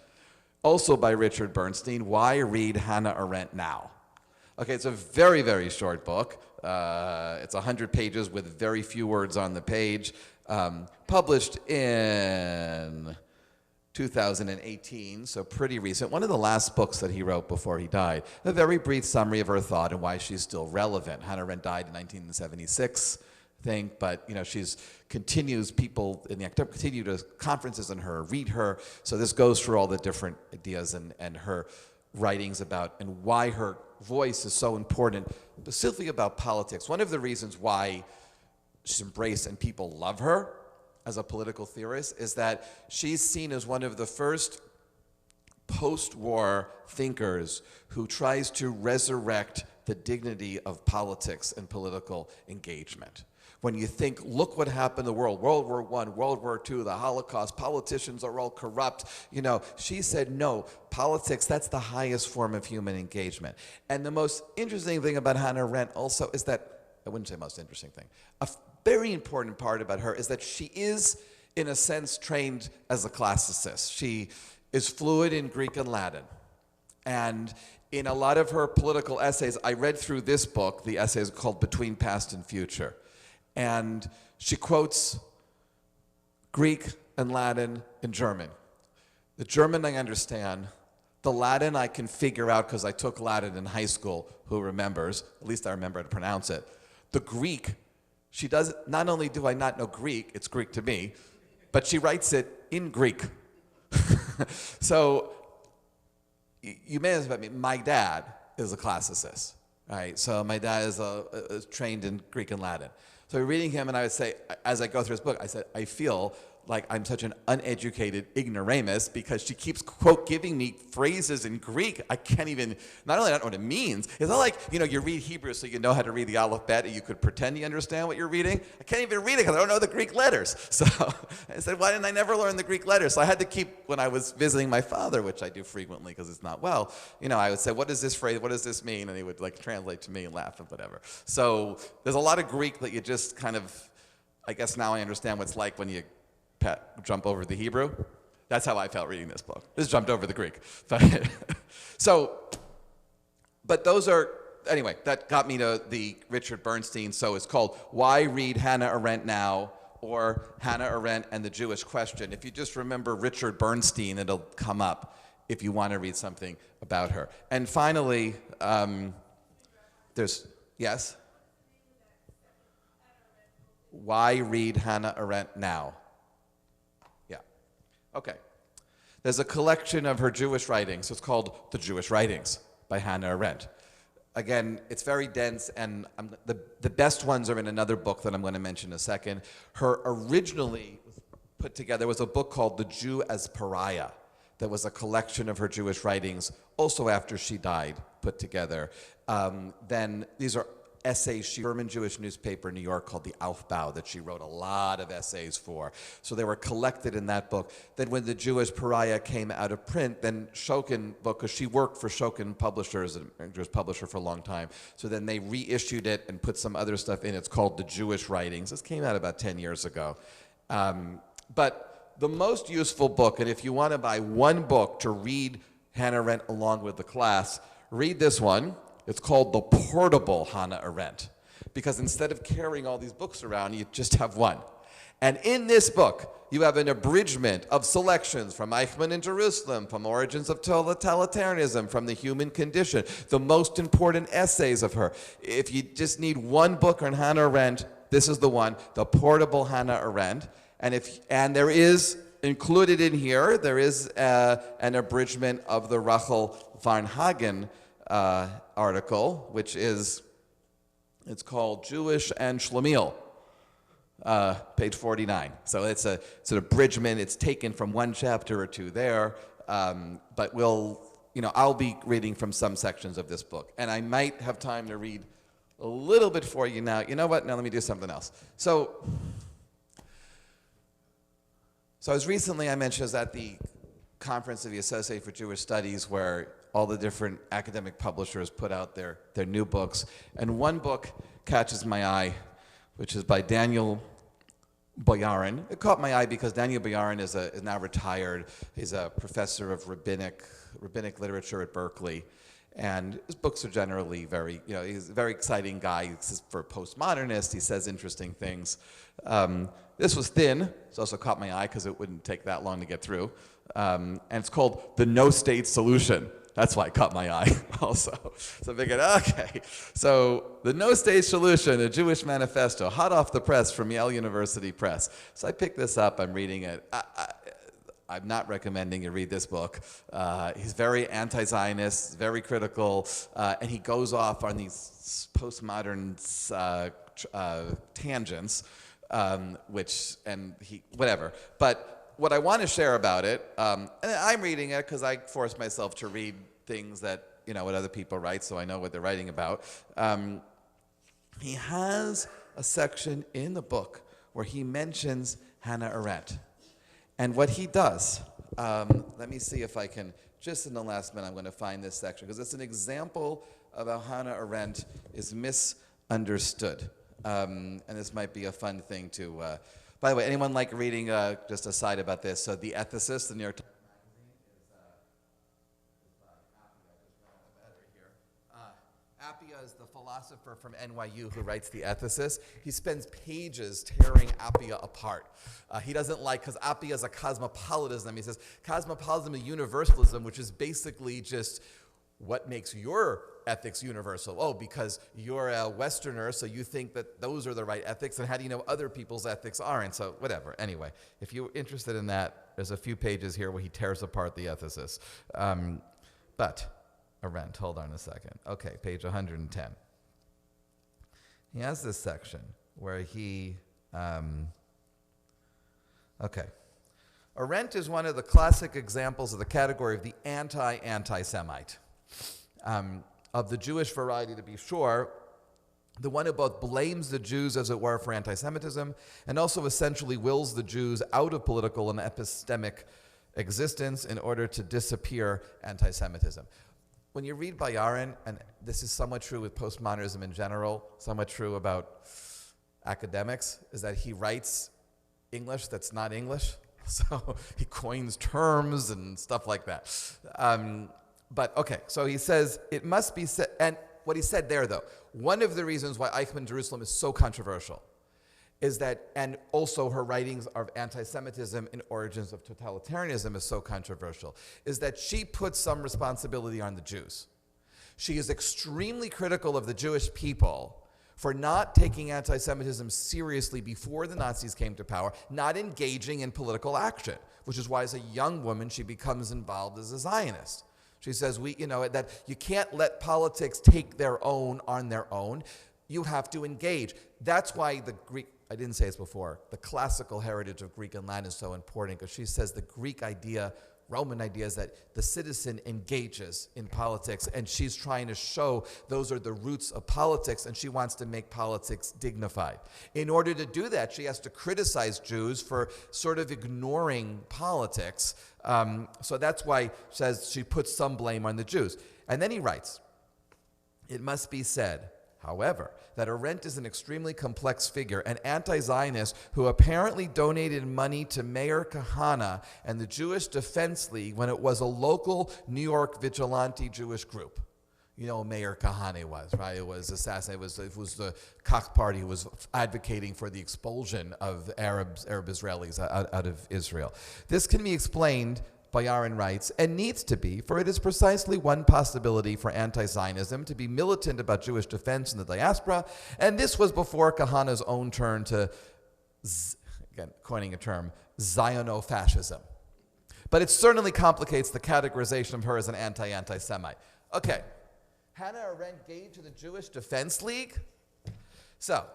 also by Richard Bernstein, Why Read Hannah Arendt Now? Okay, it's a very, very short book. It's 100 pages with very few words on the page, published in 2018, so pretty recent. One of the last books that he wrote before he died. A very brief summary of her thought and why she's still relevant. Hannah Arendt died in 1976. But people in the academic continue to continue to read her. So this goes through all the different ideas and her writings about and why her voice is so important, specifically about politics. One of the reasons why she's embraced and people love her as a political theorist is that she's seen as one of the first post-war thinkers who tries to resurrect the dignity of politics and political engagement. When you think, look what happened in the world, World War I, World War II, the Holocaust, politicians are all corrupt. She said, no, politics, that's the highest form of human engagement. And the most interesting thing about Hannah Arendt also is that, I wouldn't say most interesting thing, very important part about her is that she is, in a sense, trained as a classicist. She is fluent in Greek and Latin. And in a lot of her political essays, I read through this book, the essay is called Between Past and Future. And she quotes Greek and Latin and German. The German I understand. The Latin I can figure out because I took Latin in high school. Who remembers? At least I remember how to pronounce it. The Greek, she does, not only do I not know Greek, it's Greek to me, but she writes it in Greek. So you may have met me. My dad is a classicist, right? So my dad is trained in Greek and Latin. So reading him, and I would say, as I go through his book, I said, I feel like I'm such an uneducated ignoramus because she keeps, quote, giving me phrases in Greek. I can't even, not only I don't know what it means, it's not like, you read Hebrew so you know how to read the alphabet and you could pretend you understand what you're reading. I can't even read it because I don't know the Greek letters. So I said, why didn't I never learn the Greek letters? So I had to keep, when I was visiting my father, which I do frequently because it's not well, I would say, what is this phrase, what does this mean? And he would translate to me and laugh and whatever. So there's a lot of Greek that you just kind of, I guess now I understand what it's like when you jump over the Hebrew. That's how I felt reading this book. This jumped over the Greek. But those are, anyway, that got me to the Richard Bernstein. So it's called Why Read Hannah Arendt Now? Or Hannah Arendt and the Jewish Question. If you just remember Richard Bernstein, it'll come up if you want to read something about her. And finally, yes? Why Read Hannah Arendt Now? Okay. There's a collection of her Jewish writings. It's called The Jewish Writings by Hannah Arendt. Again, it's very dense, and the best ones are in another book that I'm going to mention in a second. Her originally put together was a book called The Jew as Pariah. That was a collection of her Jewish writings, also after she died, put together. Then these are essays, German Jewish newspaper in New York called the Aufbau that she wrote a lot of essays for. So they were collected in that book. Then when the Jewish Pariah came out of print, then Schoken book, because she worked for Schoken Publishers, a Jewish publisher for a long time, so then they reissued it and put some other stuff in. It's called The Jewish Writings. This came out about 10 years ago. But the most useful book, and if you want to buy one book to read Hannah Arendt along with the class, read this one. It's called The Portable Hannah Arendt, because instead of carrying all these books around, you just have one. And in this book, you have an abridgment of selections from Eichmann in Jerusalem, from Origins of Totalitarianism, from The Human Condition, the most important essays of her. If you just need one book on Hannah Arendt, this is the one, The Portable Hannah Arendt. And there is, included in here, there is an abridgment of the Rachel Varnhagen article, which is, it's called Jewish and Schlemiel, page 49. So it's an abridgment. It's taken from one chapter or two there, but I'll be reading from some sections of this book, and I might have time to read a little bit for you now. You know what? Now let me do something else. So as recently I mentioned, I was at the conference of the Association for Jewish Studies, where all the different academic publishers put out their new books. And one book catches my eye, which is by Daniel Boyarin. It caught my eye because Daniel Boyarin is now retired. He's a professor of rabbinic literature at Berkeley. And his books are generally he's a very exciting guy. He's for a postmodernist. He says interesting things. This was thin. It's also caught my eye because it wouldn't take that long to get through. And it's called The No-State Solution. That's why it caught my eye also. So I figured, okay. So The No-State Solution, a Jewish manifesto, hot off the press from Yale University Press. So I picked this up. I'm reading it. I'm not recommending you read this book. He's very anti-Zionist, very critical, and he goes off on these postmodern tangents, whatever. But what I want to share about it, and I'm reading it because I force myself to read things that, what other people write, so I know what they're writing about. He has a section in the book where he mentions Hannah Arendt. And what he does, let me see if I can, just in the last minute, I'm going to find this section, because it's an example of how Hannah Arendt is misunderstood. And this might be a fun thing to, by the way, anyone like reading, just a side about this, so The Ethicist, the New York Times Appia is the philosopher from NYU who writes The Ethicist. He spends pages tearing Appia apart. He doesn't like, because Appia is a cosmopolitanism. He says cosmopolitanism is universalism, which is basically just what makes your ethics universal. Oh, because you're a Westerner, so you think that those are the right ethics, and how do you know other people's ethics aren't? So whatever. Anyway, if you're interested in that, there's a few pages here where he tears apart The Ethicist. But Arendt, hold on a second. Okay, page 110. He has this section where he, Arendt is one of the classic examples of the category of the anti-Semite. Of the Jewish variety, to be sure, the one who both blames the Jews, as it were, for anti-Semitism, and also essentially wills the Jews out of political and epistemic existence in order to disappear anti-Semitism. When you read by Arendt, and this is somewhat true with postmodernism in general, somewhat true about academics, is that he writes English that's not English. So he coins terms and stuff like that. But okay, so he says, it must be said, and what he said there though, one of the reasons why Eichmann Jerusalem is so controversial is that, and also her writings of anti-Semitism and origins of totalitarianism is so controversial, is that she puts some responsibility on the Jews. She is extremely critical of the Jewish people for not taking anti-Semitism seriously before the Nazis came to power, not engaging in political action, which is why as a young woman she becomes involved as a Zionist. She says, that you can't let politics take their own on their own. You have to engage. That's why the Greek, I didn't say this before, the classical heritage of Greek and Latin is so important, because she says the Greek idea, Roman idea, is that the citizen engages in politics, and she's trying to show those are the roots of politics, and she wants to make politics dignified. In order to do that, she has to criticize Jews for sort of ignoring politics. So that's why she says she puts some blame on the Jews. And then he writes, it must be said, however, that Arendt is an extremely complex figure, an anti-Zionist who apparently donated money to Mayor Kahane and the Jewish Defense League when it was a local New York vigilante Jewish group. You know who Mayor Kahane was, right? It was assassinated. It was the Koch party who was advocating for the expulsion of Arab Israelis out of Israel. This can be explained, by Arendt writes, and needs to be, for it is precisely one possibility for anti-Zionism to be militant about Jewish defense in the diaspora, and this was before Kahane's own turn to, again, coining a term, Ziono-fascism. But it certainly complicates the categorization of her as an anti-Semite. Okay, Hannah Arendt gave to the Jewish Defense League? So,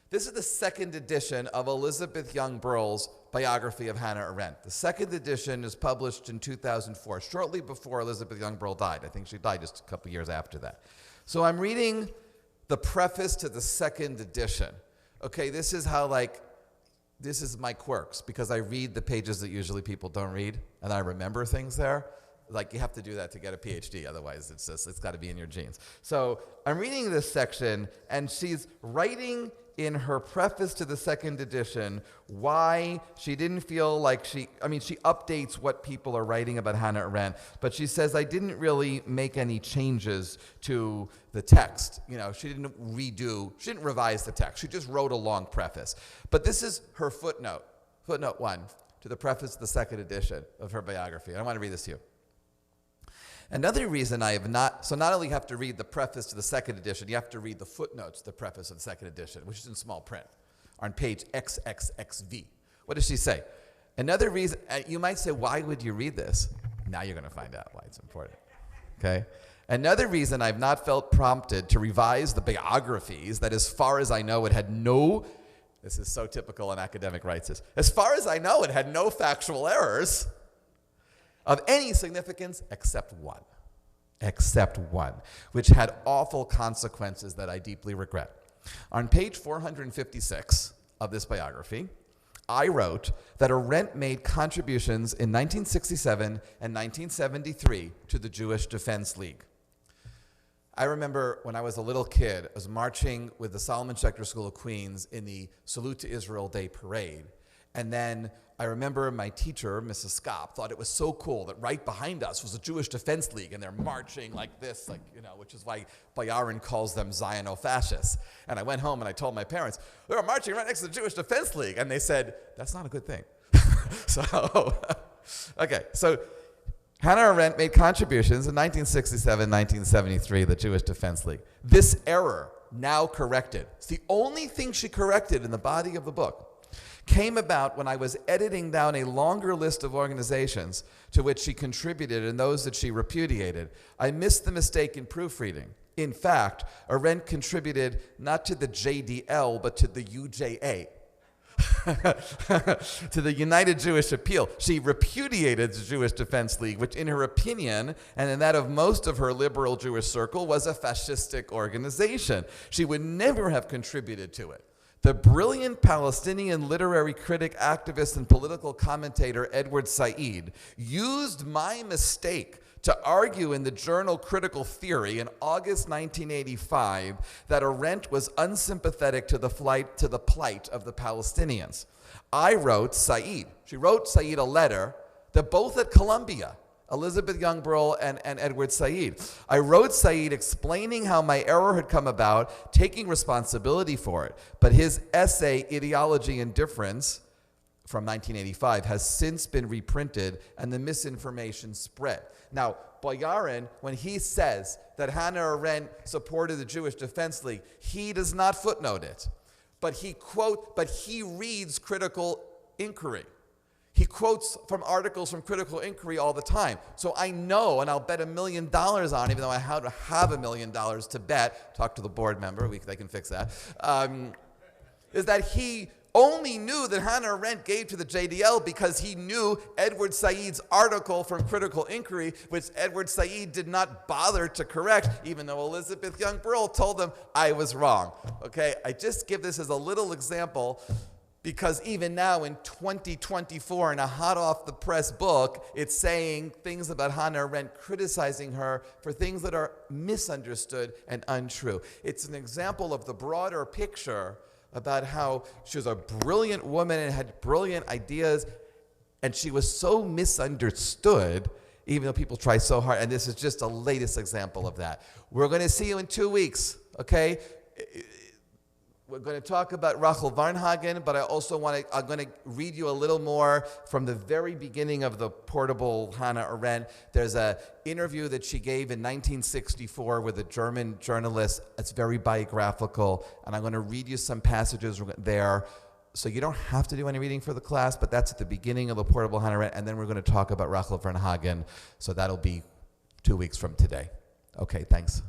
this is the second edition of Elizabeth Young Burl's biography of Hannah Arendt. The second edition is published in 2004, shortly before Elizabeth Young Burl died. I think she died just a couple years after that. So I'm reading the preface to the second edition. Okay, this is this is my quirks, because I read the pages that usually people don't read, and I remember things there. Like, you have to do that to get a PhD, otherwise it's got to be in your genes. So I'm reading this section, and she's writing in her preface to the second edition why she didn't feel like she updates what people are writing about Hannah Arendt, but she says, I didn't really make any changes to the text. She didn't revise the text. She just wrote a long preface. But this is her footnote 1 to the preface to the second edition of her biography. I want to read this to you. Another reason I have not, so not only have to read the preface to the second edition, you have to read the footnotes to the preface of the second edition, which is in small print, on page XXXV. What does she say? Another reason, you might say, why would you read this? Now you're going to find out why it's important. Okay? Another reason I've not felt prompted to revise the biographies, that as far as I know it had no, this is so typical in academic rights, as far as I know it had no factual errors of any significance except one, which had awful consequences that I deeply regret. On page 456 of this biography, I wrote that Arendt made contributions in 1967 and 1973 to the Jewish Defense League. I remember when I was a little kid, I was marching with the Solomon Schechter School of Queens in the Salute to Israel Day Parade. And then I remember my teacher, Mrs. Skopp, thought it was so cool that right behind us was the Jewish Defense League, and they're marching like this, like, you know, which is why Arendt calls them Ziono-fascists. And I went home and I told my parents, they were marching right next to the Jewish Defense League. And they said, that's not a good thing. So Hannah Arendt made contributions in 1967, 1973, the Jewish Defense League. This error, now corrected, it's the only thing she corrected in the body of the book, came about when I was editing down a longer list of organizations to which she contributed and those that she repudiated. I missed the mistake in proofreading. In fact, Arendt contributed not to the JDL, but to the UJA. To the United Jewish Appeal. She repudiated the Jewish Defense League, which in her opinion, and in that of most of her liberal Jewish circle, was a fascistic organization. She would never have contributed to it. The brilliant Palestinian literary critic, activist, and political commentator Edward Said used my mistake to argue in the journal Critical Theory in August 1985 that Arendt was unsympathetic to the plight of the Palestinians. I wrote Said. She wrote Said a letter. They're both at Columbia, Elizabeth Youngbrell and Edward Said. I wrote Said explaining how my error had come about, taking responsibility for it. But his essay, Ideology and Difference, from 1985, has since been reprinted and the misinformation spread. Now, Boyarin, when he says that Hannah Arendt supported the Jewish Defense League, he does not footnote it. But he reads Critical Inquiry. He quotes from articles from Critical Inquiry all the time. So I know, and I'll bet $1 million on it, even though I have $1 million to bet, talk to the board member, they can fix that, is that he only knew that Hannah Arendt gave to the JDL because he knew Edward Said's article from Critical Inquiry, which Edward Said did not bother to correct, even though Elizabeth Youngbrell told him I was wrong. Okay, I just give this as a little example because even now in 2024, in a hot-off-the-press book, it's saying things about Hannah Arendt, criticizing her for things that are misunderstood and untrue. It's an example of the broader picture about how she was a brilliant woman and had brilliant ideas, and she was so misunderstood, even though people try so hard. And this is just the latest example of that. We're going to see you in 2 weeks, okay? We're going to talk about Rachel Varnhagen, but I'm going to read you a little more from the very beginning of the portable Hannah Arendt. There's an interview that she gave in 1964 with a German journalist. It's very biographical, and I'm going to read you some passages there. So you don't have to do any reading for the class, but that's at the beginning of the portable Hannah Arendt, and then we're going to talk about Rachel Varnhagen. So that'll be 2 weeks from today. Okay, thanks.